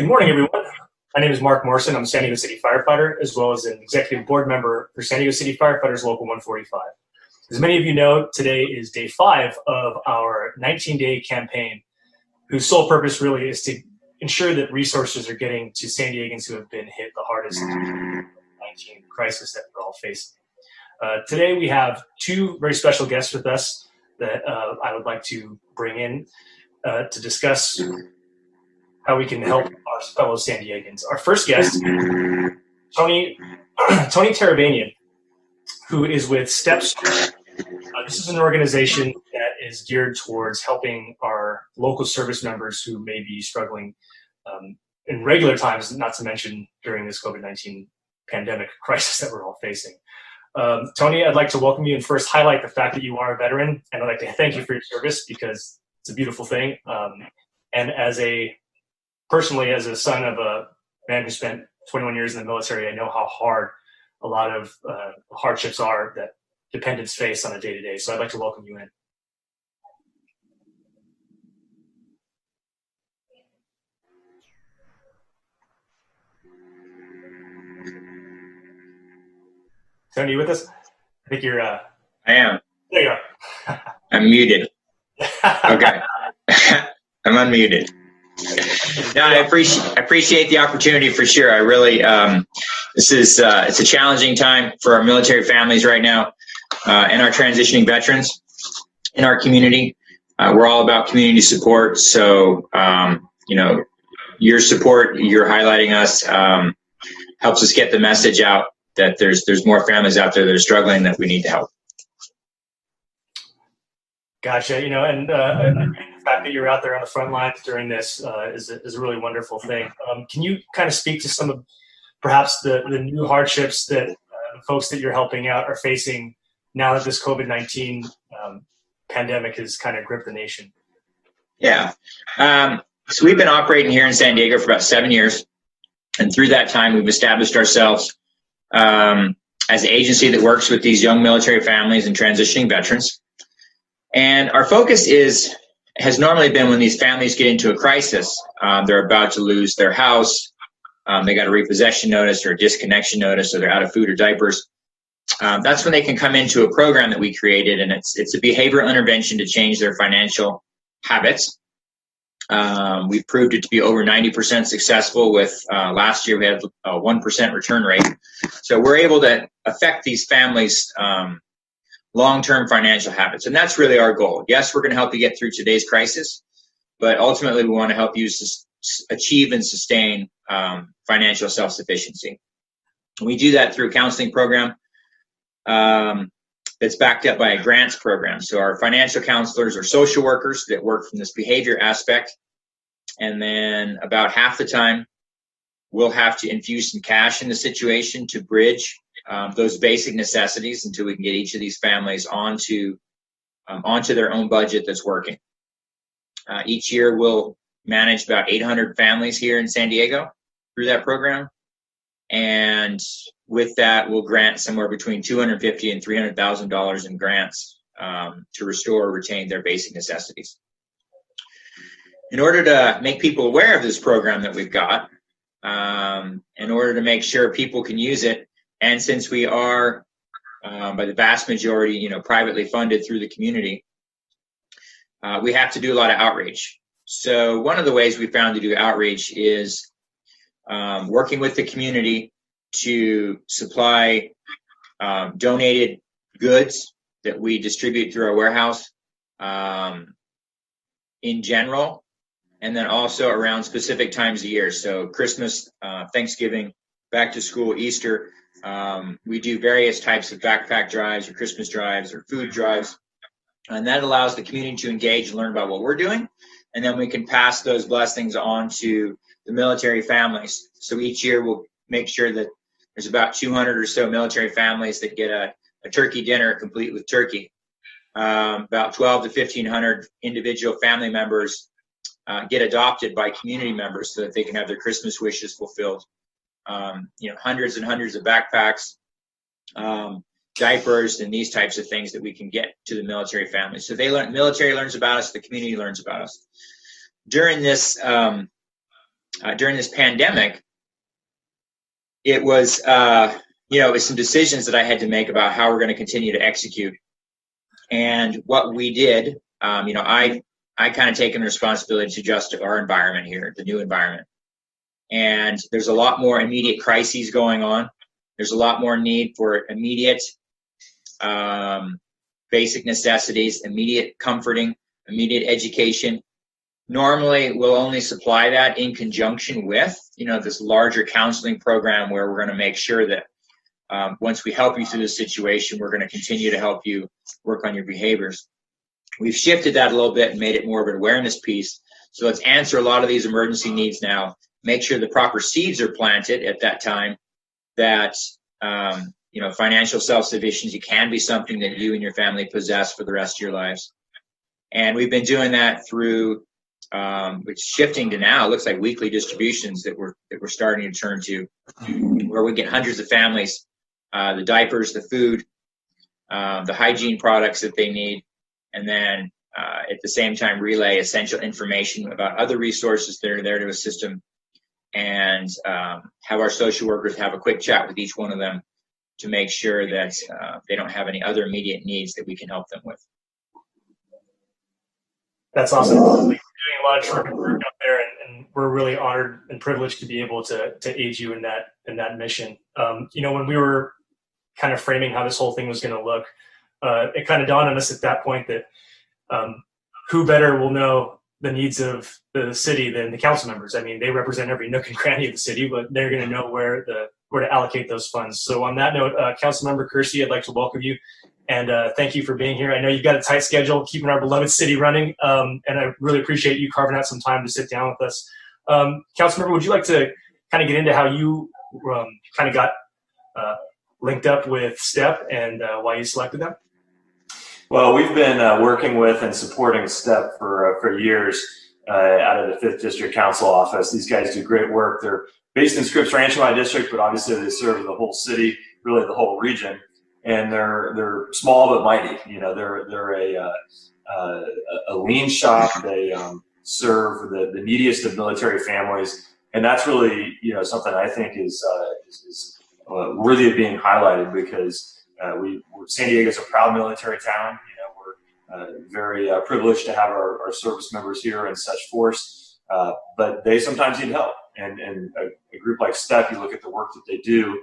Good morning, everyone. My name is Mark Morrison. I'm a San Diego City Firefighter, as well as an executive board member for San Diego City Firefighters Local 145. As many of you know, today is day 5 of our 19-day campaign, whose sole purpose really is to ensure that resources are getting to San Diegans who have been hit the hardest in the COVID-19 crisis that we're all facing. Today we have 2 very special guests with us that I would like to bring in to discuss how we can help our fellow San Diegans. Our first guest, Tony Terabanian, who is with Steps. This is an organization that is geared towards helping our local service members who may be struggling in regular times, not to mention during this COVID-19 pandemic crisis that we're all facing. Tony, I'd like to welcome you and first highlight the fact that you are a veteran, and I'd like to thank you for your service because it's a beautiful thing. And personally, as a son of a man who spent 21 years in the military, I know how hard a lot of hardships are that dependents face on a day-to-day. So I'd like to welcome you in. Tony, you with us? I think you're... I am. There you are. I'm muted. Okay. I'm unmuted. No, I appreciate the opportunity for sure. I really, it's a challenging time for our military families right now, and our transitioning veterans in our community. We're all about community support. So, your support, you're highlighting us, helps us get the message out that there's more families out there that are struggling that we need to help. Gotcha. And the fact that you're out there on the front lines during this is a really wonderful thing. Can you kind of speak to some of perhaps the new hardships that the folks that you're helping out are facing now that this COVID-19 pandemic has kind of gripped the nation? Yeah. So we've been operating here in San Diego for about 7 years. And through that time, we've established ourselves as an agency that works with these young military families and transitioning veterans. And our focus has normally been when these families get into a crisis, they're about to lose their house, they got a repossession notice or a disconnection notice, or they're out of food or diapers. That's when they can come into a program that we created, and it's a behavioral intervention to change their financial habits. We've proved it to be over 90% successful with last year we had a 1% return rate. So we're able to affect these families' long-term financial habits. And that's really our goal. Yes, we're going to help you get through today's crisis, but ultimately we want to help you achieve and sustain financial self-sufficiency. We do that through a counseling program that's backed up by a grants program. So our financial counselors are social workers that work from this behavior aspect. And then about half the time, we'll have to infuse some cash in the situation to bridge those basic necessities until we can get each of these families onto their own budget that's working. Each year, we'll manage about 800 families here in San Diego through that program. And with that, we'll grant somewhere between $250,000 and $300,000 in grants to restore or retain their basic necessities. In order to make people aware of this program that we've got, in order to make sure people can use it, and since we are, by the vast majority, privately funded through the community, we have to do a lot of outreach. So one of the ways we found to do outreach is working with the community to supply donated goods that we distribute through our warehouse in general, and then also around specific times of year. So Christmas, Thanksgiving, back to school, Easter. We do various types of backpack drives or Christmas drives or food drives, and that allows the community to engage and learn about what we're doing, and then we can pass those blessings on to the military families. So each year we'll make sure that there's about 200 or so military families that get a turkey dinner complete with turkey. About 12 to 1,500 individual family members get adopted by community members so that they can have their Christmas wishes fulfilled. Hundreds and hundreds of backpacks, diapers, and these types of things that we can get to the military families. So military learns about us, the community learns about us. During this during this pandemic, it was, it was some decisions that I had to make about how we're going to continue to execute. And what we did, I kind of taken the responsibility to adjust to our environment here, the new environment. And there's a lot more immediate crises going on. There's a lot more need for immediate basic necessities, immediate comforting, immediate education. Normally, we'll only supply that in conjunction with, this larger counseling program where we're going to make sure that once we help you through this situation, we're going to continue to help you work on your behaviors. We've shifted that a little bit and made it more of an awareness piece. So let's answer a lot of these emergency needs now. Make sure the proper seeds are planted at that time, that financial self-sufficiency can be something that you and your family possess for the rest of your lives. And we've been doing that through it's shifting to now, it looks like weekly distributions that we're starting to turn to, where we get hundreds of families the diapers, the food, the hygiene products that they need, and then at the same time relay essential information about other resources that are there to assist them, and have our social workers have a quick chat with each one of them to make sure that they don't have any other immediate needs that we can help them with. That's awesome. We're doing a lot of terrific work out there, and we're really honored and privileged to be able to aid you in that mission. When we were kind of framing how this whole thing was going to look, it kind of dawned on us at that point that who better will know the needs of the city than the council members. I mean, they represent every nook and cranny of the city, but they're going to know where to allocate those funds. So on that note, Councilmember Kersey, I'd like to welcome you. And thank you for being here. I know you've got a tight schedule, keeping our beloved city running, and I really appreciate you carving out some time to sit down with us. Councilmember, would you like to kind of get into how you kind of got linked up with STEP and why you selected them? Well, we've been working with and supporting STEP for years out of the 5th District Council office. These guys do great work. They're based in Scripps Ranch, my district, but obviously they serve the whole city, really the whole region. And they're small but mighty. They're a lean shop. They serve the neediest of military families, and that's really something I think is worthy of being highlighted, because San Diego's a proud military town. We're very privileged to have our service members here in such force, but they sometimes need help. And a group like STEP, you look at the work that they do.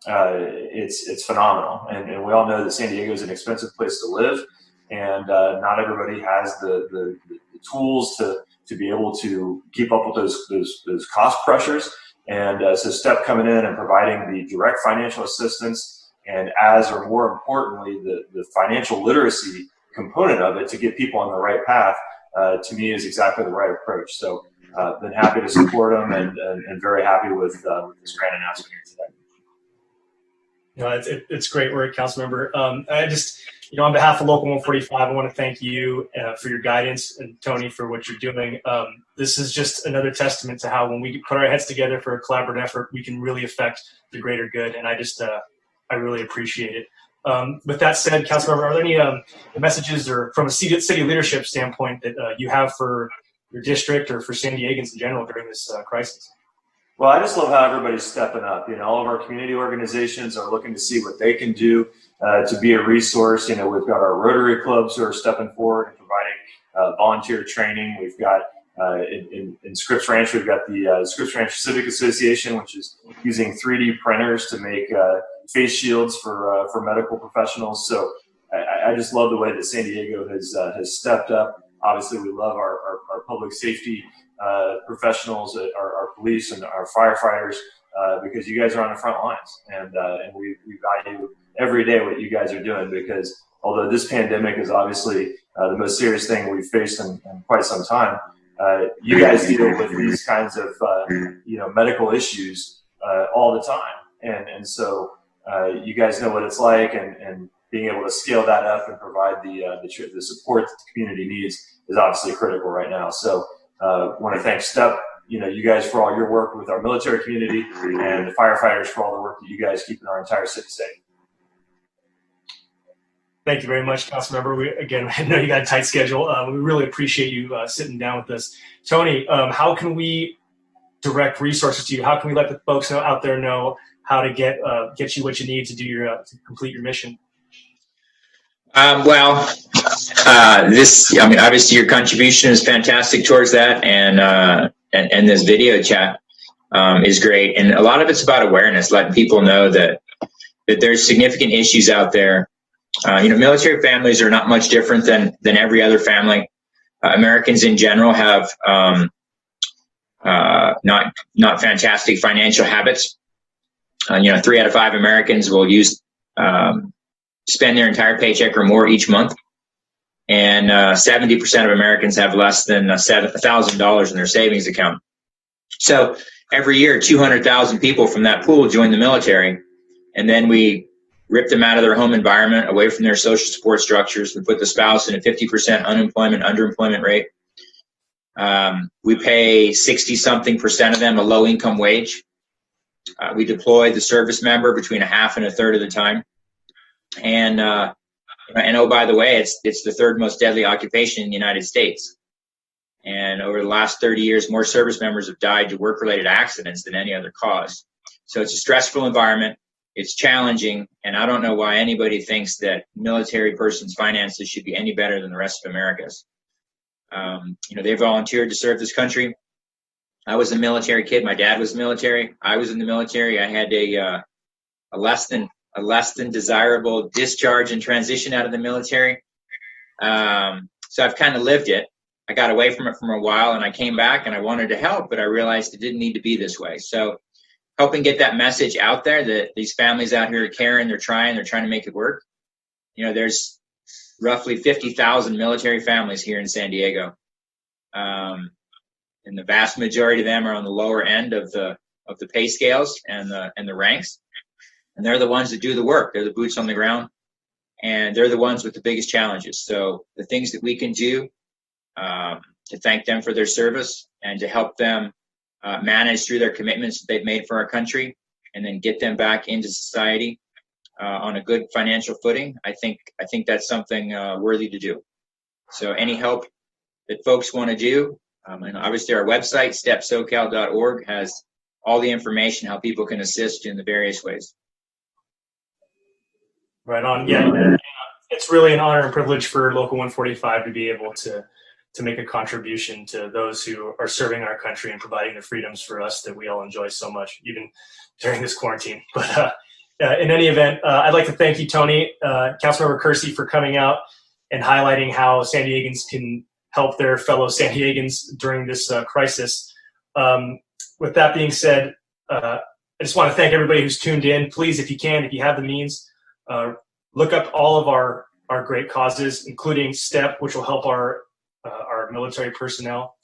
It's phenomenal, and we all know that San Diego is an expensive place to live, and not everybody has the tools to be able to keep up with those cost pressures. And so STEP coming in and providing the direct financial assistance, and or more importantly, the financial literacy component of it to get people on the right path, to me is exactly the right approach. So been happy to support them, and very happy with this grant announcement here today. It's great work, Councilmember. I just, on behalf of Local 145, I want to thank you for your guidance, and Tony for what you're doing. This is just another testament to how, when we put our heads together for a collaborative effort, we can really affect the greater good. And I really appreciate it. With that said, Councilmember, are there any messages, or from a city leadership standpoint, that you have for your district or for San Diegans in general during this crisis? Well, I just love how everybody's stepping up. All of our community organizations are looking to see what they can do to be a resource. We've got our Rotary clubs who are stepping forward and providing volunteer training. We've got in Scripps Ranch, we've got the Scripps Ranch Civic Association, which is using 3D printers to make face shields for medical professionals. So I just love the way that San Diego has stepped up. Obviously, we love our public safety professionals, our police and our firefighters, because you guys are on the front lines, and we value every day what you guys are doing, because although this pandemic is obviously the most serious thing we've faced in quite some time, you guys deal with these kinds of medical issues all the time, and so you guys know what it's like, and being able to scale that up and provide the support that the community needs is obviously critical right now. So want to thank STEP, you guys, for all your work with our military community, and the firefighters for all the work that you guys keep in our entire city safe. Thank you very much, Councilmember. I know you got a tight schedule. We really appreciate you sitting down with us. Tony, how can we direct resources to you? How can we let the folks out there know how to get you what you need to do to complete your mission? Obviously your contribution is fantastic towards that, and this video chat is great. And a lot of it's about awareness, letting people know that there's significant issues out there. Military families are not much different than every other family. Americans in general have not fantastic financial habits. 3 out of 5 Americans will spend their entire paycheck or more each month, and 70% of Americans have less than $1,000 in their savings account. So every year, 200,000 people from that pool join the military, and then we rip them out of their home environment, away from their social support structures. We put the spouse in a 50% underemployment rate. We pay 60-something% of them a low-income wage. We deploy the service member between a half and a third of the time. And oh, by the way, it's the third most deadly occupation in the United States. And over the last 30 years, more service members have died to work-related accidents than any other cause. So it's a stressful environment. It's challenging, and I don't know why anybody thinks that military person's finances should be any better than the rest of America's. They volunteered to serve this country. I was a military kid. My dad was military. I was in the military. I had a less than desirable discharge and transition out of the military. So I've kind of lived it. I got away from it for a while, and I came back and I wanted to help, but I realized it didn't need to be this way. So helping get that message out there that these families out here are caring, they're trying to make it work. There's roughly 50,000 military families here in San Diego. And the vast majority of them are on the lower end of the pay scales and the ranks. And they're the ones that do the work. They're the boots on the ground, and they're the ones with the biggest challenges. So the things that we can do to thank them for their service and to help them manage through their commitments that they've made for our country, and then get them back into society on a good financial footing, I think that's something worthy to do. So any help that folks want to do, and obviously our website, stepsocal.org, has all the information how people can assist in the various ways. Right on. Yeah, it's really an honor and privilege for Local 145 to be able to make a contribution to those who are serving our country and providing the freedoms for us that we all enjoy so much, even during this quarantine. But in any event, I'd like to thank you, Tony, Councilmember Kersey, for coming out and highlighting how San Diegans can help their fellow San Diegans during this crisis. With that being said, I just want to thank everybody who's tuned in. Please, if you have the means, look up all of our great causes, including STEP, which will help our military personnel.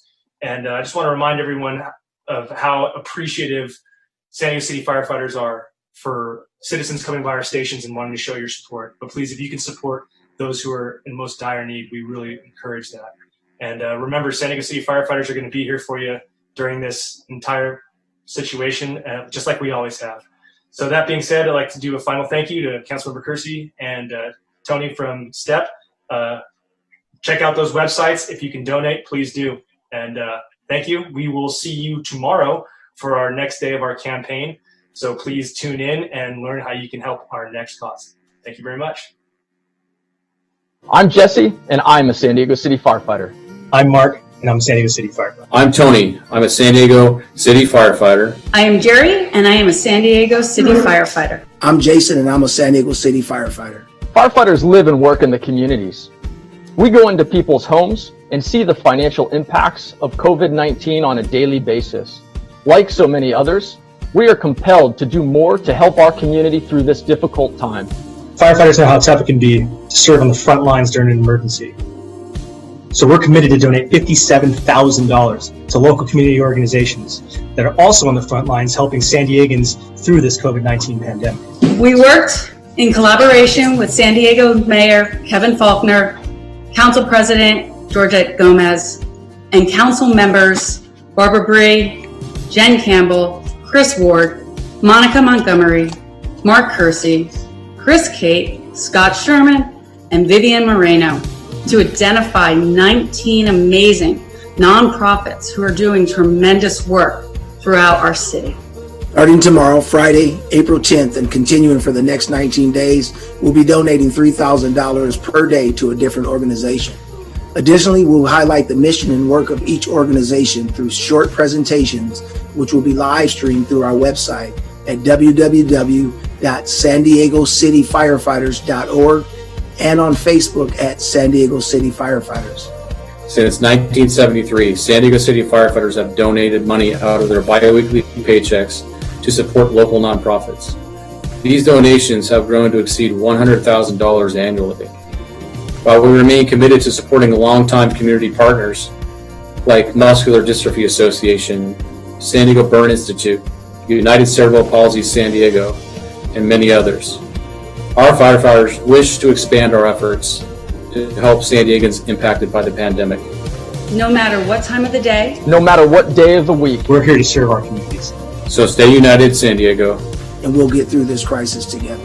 And I just want to remind everyone of how appreciative San Diego City Firefighters are for citizens coming by our stations and wanting to show your support. But please, if you can support those who are in most dire need, we really encourage that. And remember, San Diego City Firefighters are going to be here for you during this entire situation, just like we always have. So that being said, I'd like to do a final thank you to Councilmember Kersey and Tony from STEP. Check out those websites. If you can donate, please do. And thank you. We will see you tomorrow for our next day of our campaign. So please tune in and learn how you can help our next cause. Thank you very much. I'm Jesse, and I'm a San Diego City firefighter. I'm Mark, and I'm a San Diego City firefighter. I'm Tony. I'm a San Diego City firefighter. I am Jerry, and I am a San Diego City firefighter. I'm Jason, and I'm a San Diego City firefighter. Firefighters live and work in the communities. We go into people's homes and see the financial impacts of COVID-19 on a daily basis. Like so many others, we are compelled to do more to help our community through this difficult time. Firefighters know how tough it can be to serve on the front lines during an emergency. So we're committed to donate $57,000 to local community organizations that are also on the front lines helping San Diegans through this COVID-19 pandemic. We worked in collaboration with San Diego Mayor Kevin Faulkner, Council President Georgette Gomez, and council members Barbara Bree, Jen Campbell, Chris Ward, Monica Montgomery, Mark Kersey, Chris Kate, Scott Sherman, and Vivian Moreno to identify 19 amazing nonprofits who are doing tremendous work throughout our city. Starting tomorrow, Friday, April 10th, and continuing for the next 19 days, we'll be donating $3,000 per day to a different organization. Additionally, we'll highlight the mission and work of each organization through short presentations, which will be live streamed through our website at www.sandiegocityfirefighters.org and on Facebook at San Diego City Firefighters. Since 1973, San Diego City Firefighters have donated money out of their biweekly paychecks to support local nonprofits. These donations have grown to exceed $100,000 annually. While we remain committed to supporting longtime community partners like Muscular Dystrophy Association, San Diego Burn Institute, United Cerebral Palsy San Diego, and many others, our firefighters wish to expand our efforts to help San Diegans impacted by the pandemic. No matter what time of the day, No matter what day of the week, We're here to serve our communities. So stay united, San Diego. And we'll get through this crisis together.